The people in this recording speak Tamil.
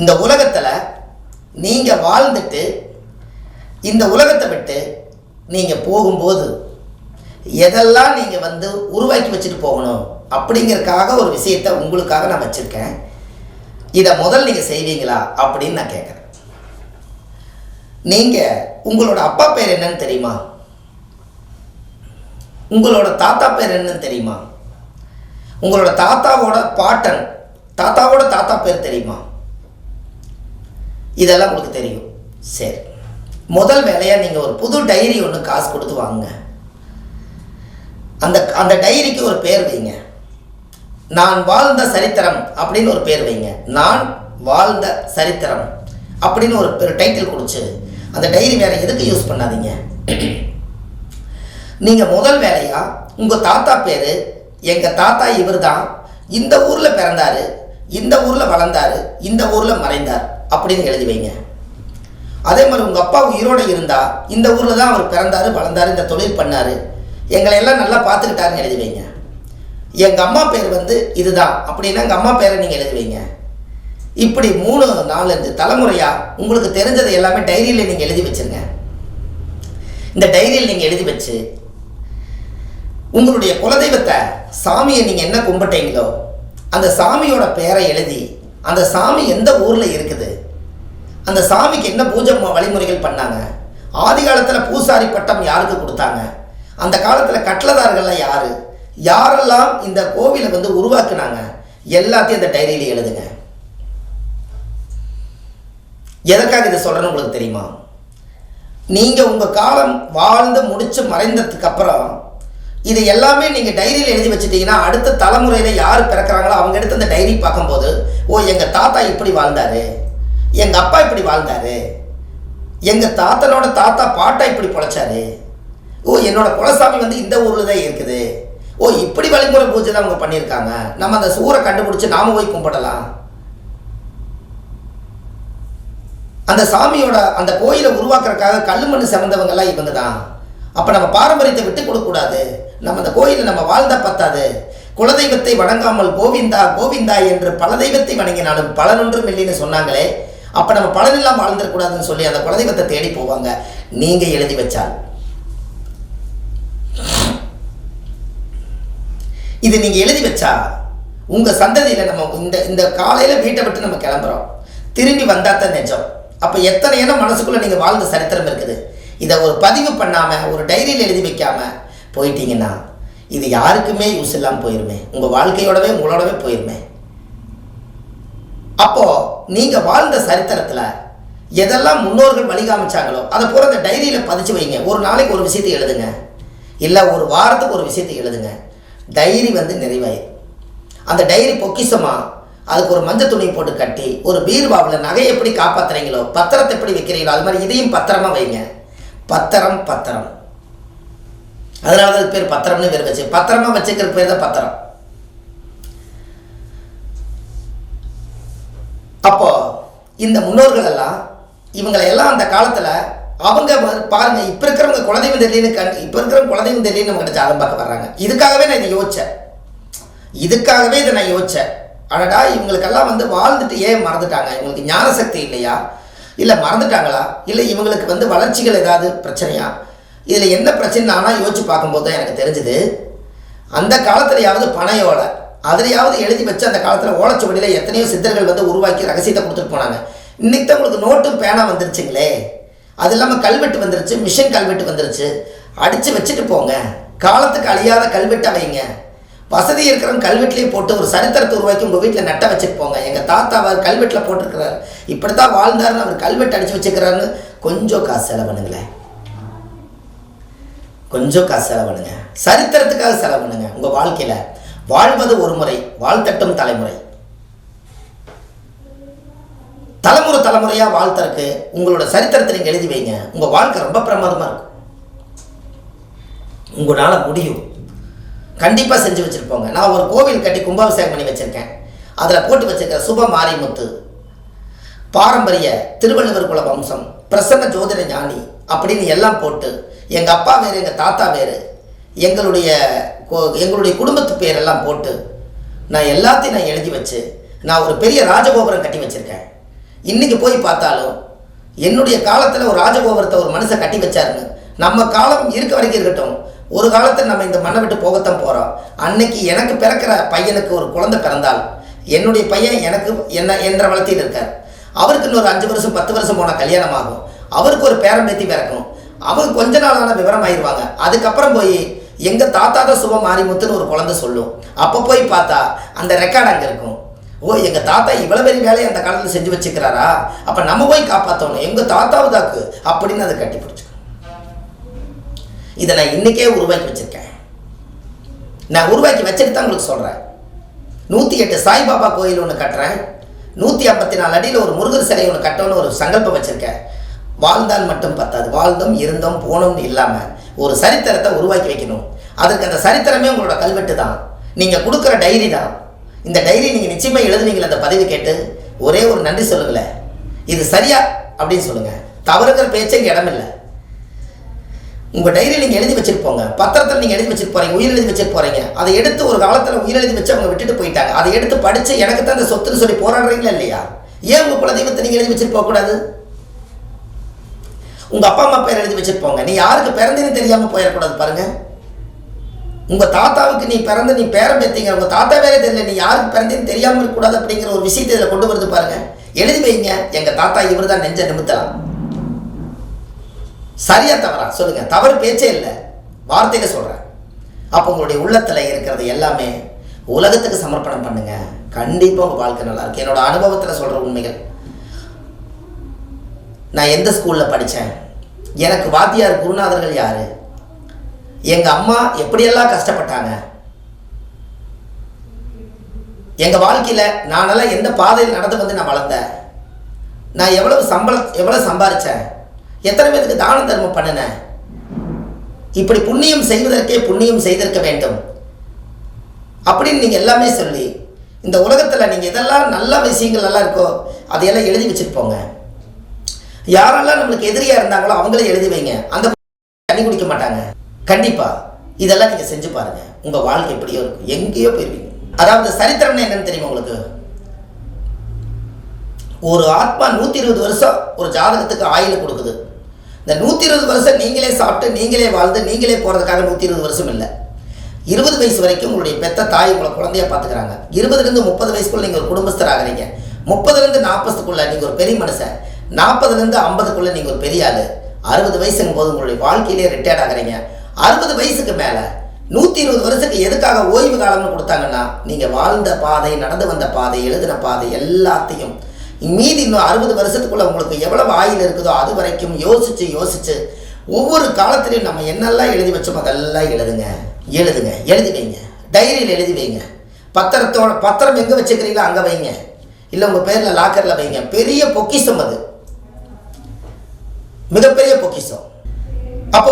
இந்த உலகத்தில் நீங்கள் வாழ்ந்துட்டு இந்த உலகத்தை விட்டு நீங்கள் போகும்போது எதெல்லாம் நீங்கள் உருவாக்கி வச்சுட்டு போகணும் அப்படிங்கிறதுக்காக ஒரு விஷயத்தை உங்களுக்காக நான் வச்சுருக்கேன். இதை நீங்கள் செய்வீங்களா அப்படின்னு நான் கேட்குறேன். நீங்கள் உங்களோட அப்பா பேர் என்னன்னு தெரியுமா? உங்களோட தாத்தா பேர் என்னன்னு தெரியுமா? உங்களோட தாத்தாவோட பாட்டன் தாத்தாவோட தாத்தா பேர் தெரியுமா? இதெல்லாம் உங்களுக்கு தெரியும். சரி, முதல் வேலையாக நீங்கள் ஒரு புது டைரி ஒன்று காசு கொடுத்து வாங்குங்க. அந்த டைரிக்கு ஒரு பேர் வைங்க. நான் வாழ்ந்த சரித்திரம் அப்படின்னு ஒரு பேர் வைங்க. நான் வாழ்ந்த சரித்திரம் அப்படின்னு ஒரு டைட்டில் கொடுத்து அந்த டைரி வேறு எதுக்கு யூஸ் பண்ணாதீங்க. நீங்கள் முதல் வேலையாக உங்கள் தாத்தா பேர், எங்கள் தாத்தா இவர் தான், இந்த ஊரில் பிறந்தார், இந்த ஊரில் வளர்ந்தார், இந்த ஊரில் மறைந்தார் அப்படின்னு எழுதி வைங்க. அதே மாதிரி உங்கள் அப்பா உயிரோடு இருந்தால் இந்த ஊரில் தான் அவர் பிறந்தார், வளர்ந்தார், இந்த தொழில் பண்ணார், எங்களை எல்லாம் நல்லா பார்த்துக்கிட்டாருன்னு எழுதி வைங்க. எங்கள் அம்மா பேர் இதுதான் அப்படின்னா எங்கள் அம்மா பேரை நீங்கள் எழுதி வைங்க. இப்படி 3-4 தலைமுறையாக உங்களுக்கு தெரிஞ்சதை எல்லாமே டைரியில் நீங்கள் எழுதி வச்சுருங்க. இந்த டைரியில் நீங்கள் எழுதி வச்சு உங்களுடைய குலதெய்வத்தை, சாமியை நீங்கள் என்ன கும்பிட்டீங்களோ அந்த சாமியோட பேரை எழுதி, அந்த சாமி எந்த ஊரில் இருக்குது, அந்த சாமிக்கு என்ன பூஜை வழிமுறைகள் பண்ணாங்க, ஆதி காலத்தில் பூசாரி பட்டம் யாருக்கு கொடுத்தாங்க, அந்த காலத்தில் கட்டளதார்கள்லாம் யார், யாரெல்லாம் இந்த கோவிலை உருவாக்குனாங்க, எல்லாத்தையும் அந்த டைரியில் எழுதுங்க. எதற்காக இதை சொல்கிறேன்னு உங்களுக்கு தெரியுமா? நீங்கள் உங்கள் காலம் வாழ்ந்து முடித்து மறைந்ததுக்கு அப்புறம் இது எல்லாமே நீங்கள் டைரியில் எழுதி வச்சுட்டீங்கன்னா அடுத்த தலைமுறையில் யார் பிறக்கிறாங்களோ அவங்க எடுத்து அந்த டைரி பார்க்கும்போது, ஓ எங்கள் தாத்தா இப்படி வாழ்ந்தார், எங்கள் அப்பா இப்படி வாழ்ந்தார், எங்கள் தாத்தனோட தாத்தா பாட்டா இப்படி பொழைச்சாரு, ஓ என்னோட குலசாமி இந்த ஊரில் தான் இருக்குது, ஓ இப்படி வழிமுறை பூஜை தான் அவங்க பண்ணியிருக்காங்க, நம்ம அந்த ஊரை கண்டுபிடிச்சி நாம போய் கும்பிடலாம், அந்த சாமியோட அந்த கோயிலை உருவாக்குறதுக்காக கல்லுமண் செவந்தவங்கெல்லாம் இவங்க தான். அப்போ நம்ம பாரம்பரியத்தை விட்டு கொடுக்கக்கூடாது. நம்ம அந்த கோயிலில் நம்ம வாழ்ந்தா பத்தாது. குலதெய்வத்தை வணங்காமல் கோவிந்தா கோவிந்தா என்று பல தெய்வத்தை வணங்கினாலும் பலனொன்றும் இல்லைன்னு சொன்னாங்களே, அப்போ நம்ம பலனெல்லாம் வாழ்ந்துடக்கூடாதுன்னு சொல்லி அந்த குலதெய்வத்தை தேடி போவாங்க. நீங்கள் எழுதி வச்சால் இது நீங்கள் எழுதி வச்சா உங்கள் சந்ததியில் நம்ம இந்த காலையில் வீட்டை விட்டு நம்ம கிளம்புறோம், திரும்பி வந்தால் தான் நிஜம். அப்போ எத்தனை மனசுக்குள்ளே நீங்கள் வாழ்ந்த சரித்திரம் இருக்குது. இதை ஒரு பதிவு பண்ணாமல் ஒரு டைரியில் எழுதி வைக்காமல் போயிட்டீங்கன்னா இது யாருக்குமே யூஸ் இல்லாமல் போயிருமே, உங்கள் வாழ்க்கையோடவே உங்களோடவே போயிருமே. அப்போது நீங்கள் வாழ்ந்த சரித்திரத்தில் எதெல்லாம் முன்னோர்கள் வழிகாமிச்சாங்களோ அதை பூரா அந்த டைரியில் பதிச்சு வைங்க. ஒரு நாளைக்கு ஒரு விஷயத்தை எழுதுங்க, இல்லை ஒரு வாரத்துக்கு ஒரு விஷயத்தை எழுதுங்க. டைரி நிறைவாயிரும். அந்த டைரி பொக்கிஷமாக அதுக்கு ஒரு மஞ்சள் துணி போட்டு கட்டி ஒரு பீர்வாவில் நகை எப்படி காப்பாற்றுறீங்களோ, பத்திரத்தை எப்படி வைக்கிறீங்களோ அது மாதிரி இதையும் பத்திரமா வைங்க. பத்திரம் பத்திரம், அதனால தான் அது பேர் பத்திரம்னு பேர் வச்சு, பத்திரமா வச்சுக்கிற பேர் தான் பத்திரம். அப்போ இந்த முன்னோர்கள் எல்லாம் இவங்களை எல்லாம் அந்த காலத்தில் அவங்க பாருங்க, இப்போ இருக்கிறவங்க குலதெய்வம் தெரியலன்னு இப்போ இருக்கிறவங்க குலதெய்வம் தெரியலன்னு நம்ம கிட்ட ஜாதகம் பார்க்க வர்றாங்க. இதுக்காகவே நான் இதை யோசித்தேன், இதுக்காகவே இதை நான் யோசித்தேன். அடடா இவங்களுக்கெல்லாம் வாழ்ந்துட்டு ஏன் மறந்துட்டாங்க, இவங்களுக்கு ஞான சக்தி இல்லையா, இல்லை மறந்துட்டாங்களா, இல்லை இவங்களுக்கு வளர்ச்சிகள் ஏதாவது பிரச்சனையா, இதில் என்ன பிரச்சனை ஆனால் யோசிச்சு பார்க்கும்போது தான் எனக்கு தெரிஞ்சுது. அந்த காலத்துலையாவது பனையோலை அதிலையாவது எழுதி வச்சு அந்த காலத்தில் ஓலைச்சுவடியில் எத்தனையோ சித்தர்கள் உருவாக்கி ரகசியத்தை கொடுத்துட்டு போனாங்க. இன்றைக்கி தான் உங்களுக்கு நோட்டும் பேனா வந்துருச்சுங்களே, அது இல்லாமல் கல்வெட்டு வந்துருச்சு, மிஷின் கல்வெட்டு வந்துருச்சு. அடித்து வச்சுட்டு போங்க, காலத்துக்கு அழியாத கல்வெட்டை வைங்க. வசதி இருக்கிறவங்க கல்வெட்டிலே போட்டு ஒரு சரித்திரத்தை உருவாக்கி உங்கள் வீட்டில் நட்ட வச்சுட்டு போங்க. எங்கள் தாத்தா அவர் கல்வெட்டில் போட்டிருக்கிறார், இப்படி தான் வாழ்ந்தாருன்னு அவர் கல்வெட்டு அடித்து வச்சுக்கிறாருன்னு கொஞ்சம் காசு செலவு பண்ணுங்களேன், கொஞ்சம் காசு செலவு பண்ணுங்க, சரித்திரத்துக்காக செலவு பண்ணுங்க. உங்கள் வாழ்க்கையில் வாழ்வது ஒரு முறை, வாழ்த்தட்டும் தலைமுறை. தலைமுறை தலைமுறையாக வாழ்த்தறக்கு உங்களோட சரித்திரத்தை நீங்கள் எழுதி வைங்க. உங்கள் வாழ்க்கை ரொம்ப பிரமாதமாக இருக்கும், உங்களால் முடியும். கண்டிப்பாக செஞ்சு வச்சுருப்போங்க. நான் ஒரு கோவில் கட்டி கும்பாபிஷேகம் பண்ணி வச்சுருக்கேன். அதில் போட்டு வச்சுருக்க சுப மாரிமுத்து, பாரம்பரிய திருவள்ளுவர் குல வம்சம், பிரசன்ன ஜோதிட ஞானி அப்படின்னு எல்லாம் போட்டு, எங்கள் அப்பா வேறு எங்கள் தாத்தா வேறு, எங்களுடைய குடும்பத்து பேரெல்லாம் போட்டு நான் எல்லாத்தையும் நான் எழுதி வச்சு நான் ஒரு பெரிய ராஜகோபுரம் கட்டி வச்சுருக்கேன். இன்றைக்கி போய் பார்த்தாலும் என்னுடைய காலத்தில் ஒரு ராஜகோபுரத்தை ஒரு மனுஷன் கட்டி வச்சாருன்னு, நம்ம காலம் இருக்க வரைக்கும் இருக்கட்டும், ஒரு காலத்தில் நம்ம இந்த மண்ணை விட்டு போகத்தான் போகிறோம். அன்னைக்கு எனக்கு பிறக்கிற பையனுக்கு ஒரு குழந்தை பிறந்தால், என்னுடைய பையன் எனக்கு என்ற வளர்த்தியில் இருக்கார், அவருக்கு இன்னொரு 5 வருஷம் 10 வருஷம் போனால் கல்யாணம் ஆகும், அவருக்கு ஒரு பேரம்பேத்தி பிறக்கும், அவங்க கொஞ்ச நாளான விவரம் ஆயிடுவாங்க. அதுக்கப்புறம் போய் எங்கள் தாத்தா தான் சுப மாரிமுத்துன்னு ஒரு குழந்தை சொல்லும். அப்போ போய் பார்த்தா அந்த ரெக்கார்டு அங்கே இருக்கும். ஓ, எங்கள் தாத்தா இவ்வளோ பெரிய வேலையை அந்த காலத்தில் செஞ்சு வச்சுக்கிறாரா, அப்போ நம்ம போய் காப்பாற்றணும், எங்கள் தாத்தாவுதாக்கு அப்படின்னு அதை கட்டி பிடிச்சிக்கணும். இதை நான் இன்றைக்கே உருவாக்கி வச்சுருக்கேன். நான் உருவாக்கி வச்சுட்டு தான் உங்களுக்கு சொல்கிறேன். 108 சாய்பாபா கோயில் ஒன்று கட்டுறேன், 154 அடியில் ஒரு முருகர் சிலை ஒன்று கட்டணும்னு ஒரு சங்கல்பம் வச்சுருக்கேன். வாழ்ந்தால் மட்டும் பத்தாது, வாழ்ந்தோம் இருந்தோம் போனோம்னு இல்லாமல் ஒரு சரித்திரத்தை உருவாக்கி வைக்கணும். அதுக்கு அந்த சரித்திரமே உங்களோட கல்வெட்டு தான், நீங்கள் கொடுக்குற டைரி தான். இந்த டைரி நீங்கள் நிச்சயமாக எழுதுனீங்களே அந்த பதிவு கேட்டு ஒரே ஒரு நன்றி சொல்லுங்களேன், இது சரியா அப்படின்னு சொல்லுங்கள். தவறுங்கிற பேச்சே இங்கே இடமில்லை. உங்கள் டைரியில் நீங்கள் எழுதி வச்சுட்டு போங்க, பத்திரத்தில் நீங்கள் எழுதி வச்சுட்டு போகிறீங்க, உயிர் எழுதி வச்சுட்டு போகிறீங்க. அதை எடுத்து ஒரு காலத்தில் உயிர் எழுதி வச்சு அவங்க விட்டுட்டு போயிட்டாங்க, அதை எடுத்து படித்து எனக்கு தான் இந்த சொத்துன்னு சொல்லி போராடுறீங்களா இல்லையா? ஏன் உங்கள் குலதெய்வத்தை நீங்கள் எழுதி வச்சுட்டு போகக்கூடாது? உங்கள் அப்பா அம்மா பேர் எழுதி வச்சுட்டு போங்க. நீ யாருக்கு பிறந்தேன்னு தெரியாமல் போயிடக்கூடாது பாருங்கள். உங்கள் தாத்தாவுக்கு நீ பிறந்து நீ பேரம் பேத்தீங்க, உங்கள் தாத்தா வேற தெரியல, நீ யாருக்கு பிறந்தேன்னு தெரியாமல் இருக்கக்கூடாது அப்படிங்கிற ஒரு விஷயத்தை இதில் கொண்டு வருது பாருங்கள். எழுதி வைங்க, எங்கள் தாத்தா இவர் தான் நெஞ்ச நிமித்தலாம். சரியா தவறா சொல்லுங்கள், தவறு பேச்சே இல்லை, வார்த்தையில சொல்கிறேன். அப்போ உங்களுடைய உள்ளத்தில் இருக்கிறது எல்லாமே உலகத்துக்கு சமர்ப்பணம் பண்ணுங்க, கண்டிப்பாக உங்கள் வாழ்க்கை நல்லா இருக்கு. என்னோட அனுபவத்தில் சொல்கிற உண்மைகள். நான் எந்த ஸ்கூலில் படித்தேன், எனக்கு வாத்தியார் குருநாதர்கள் யார், எங்கள் அம்மா எப்படியெல்லாம் கஷ்டப்பட்டாங்க, எங்கள் வாழ்க்கையில் நானெல்லாம் எந்த பாதையில் நடந்து வந்து நான் வளர்ந்தேன், நான் எவ்வளோ சம்பாதிச்சேன், எத்தனை பேருக்கு தான தர்மம் பண்ணினேன், இப்படி புண்ணியம் செய்வதற்கே புண்ணியம் செய்திருக்க வேண்டும் அப்படின்னு நீங்கள் எல்லாமே சொல்லி இந்த உலகத்தில் நீங்கள் இதெல்லாம் நல்ல விஷயங்கள் எல்லாம் இருக்கோ அதையெல்லாம் எழுதி வச்சுட்டு போங்க. யாரெல்லாம் நம்மளுக்கு எதிரியாக இருந்தாங்களோ அவங்களே எழுதி வைங்க. அந்த தண்ணி குடிக்க மாட்டாங்க. கண்டிப்பாக இதெல்லாம் நீங்கள் செஞ்சு பாருங்கள், உங்கள் வாழ்க்கை எப்படியோ இருக்கும், எங்கேயோ போயிருவீங்க. அதாவது சரித்திரம்னு என்னன்னு தெரியுமா உங்களுக்கு? ஒரு ஆத்மா 120 வருஷம் ஒரு ஜாதகத்துக்கு ஆயுள் கொடுக்குது. இந்த 120 வருஷம் நீங்களே சாப்பிட்டு நீங்களே வாழ்ந்து நீங்களே போகிறதுக்காக 120 வருஷம் இல்லை. 20 வயசு வரைக்கும் உங்களுடைய பெத்த தாய் உங்களை குழந்தையா பார்த்துக்கிறாங்க. 20லேருந்து 30 வயசுக்குள்ள நீங்கள் ஒரு குடும்பஸ்தராகிறீங்க. 30லேருந்து 40க்குள்ள நீங்கள் ஒரு பெரிய மனுஷன். 40லேருந்து 50க்குள்ள நீங்கள் ஒரு பெரிய ஆள். 60 வயசுங்கும் போது உங்களுடைய வாழ்க்கையிலே ரிட்டையர்ட் ஆகிறீங்க. 60 வயசுக்கு மேலே 120 வருஷத்துக்கு எதுக்காக ஓய்வு காலம்னு கொடுத்தாங்கன்னா, நீங்கள் வாழ்ந்த பாதை, நடந்து வந்த பாதை, எழுதின பாதை எல்லாத்தையும் மீதி இன்னும் 60 வருஷத்துக்குள்ள உங்களுக்கு எவ்வளவு ஆயுள் இருக்குதோ அது வரைக்கும் யோசிச்சு ஒவ்வொரு காலத்திலையும் நம்ம என்னெல்லாம் எழுதி வச்சோமோ அதெல்லாம் எழுதி வைங்க. டைரியில் எழுதி வைங்க. பத்திரம் எங்கே வச்சுக்கிறீங்களோ அங்கே வைங்க, இல்லை உங்கள் பேரில் லாக்கரில் வைங்க. பெரிய பொக்கிஷம், அது மிகப்பெரிய பொக்கிஷம். அப்போ